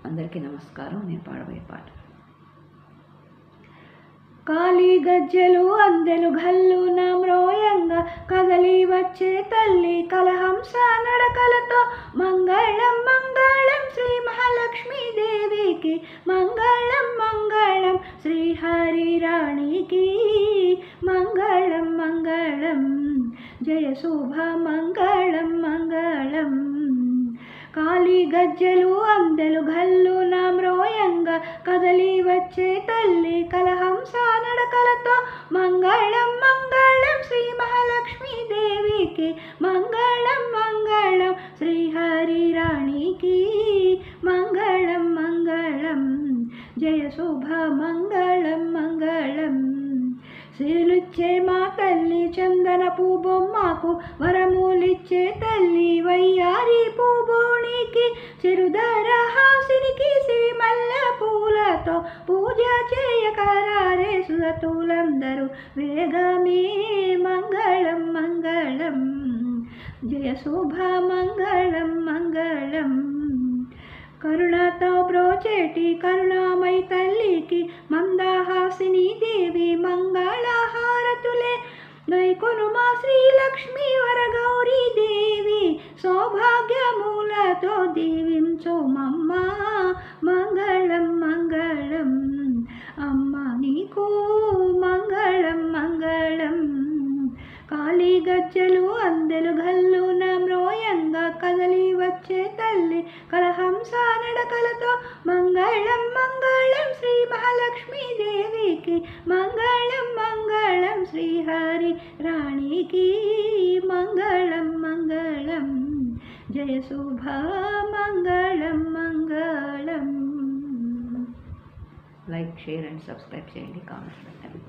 అందరికీ నమస్కారం. నేను పాడబోయే పాట. కాలి గజ్జలు అందెలు గల్లున మ్రోయంగా కదలి వచ్చే తల్లి కలహంస నడకలతో మంగళం మంగళం శ్రీ మహాలక్ష్మీ దేవికి, మంగళం మంగళం శ్రీహరి రాణికి, మంగళం మంగళం జయ శుభ మంగళం మంగళం. కాలి గజ్జలు అందెలు గల్లున మ్రోయంగా కదలి వచ్చే తల్లి కలహంస నడకలతో మంగళం మంగళం శ్రీ మహాలక్ష్మీ దేవికి, మంగళం మంగళం శ్రీహరి రాణికి, మంగళం మంగళం జయ శుభ మంగళం మంగళం. సిరులిచ్చే మా తల్లి చందనపు బొమ్మకు, వరములిచ్చే తల్లి వయ్యారి పూబోనికి, చిరుధర హాసినికి సిరిమల్ల పూలతో పూజ చేయకరారే సురతులందరూ వేగమే, మంగళం మంగళం జయ శుభ మంగళం మంగళం. కరుణతో బ్రోచేటి కరుణామై తల్లికి, మందహాసిని దేవి మంగళహారతులే దైకొను మా శ్రీలక్ష్మీ వరగౌరీ దేవి, సౌభాగ్యమూలతో దీవించు మమ్మ, మంగళం మంగళం అమ్మ నీకు, మంగళం మంగళం. కాలి గజ్జలు అందెలు గల్లున మ్రోయంగా కదలి వచ్చే తల్లి కలహంస నడకలతో మంగళం మంగళం శ్రీ మహాలక్ష్మీ దేవికి, మంగళం మంగళం శ్రీహరి రాణికి, మంగళం మంగళం జయ శుభ మంగళం మంగళం. లైక్, షేర్ అండ్ సబ్స్క్రైబ్ చేయండి, కామెంట్స్ పెట్టండి.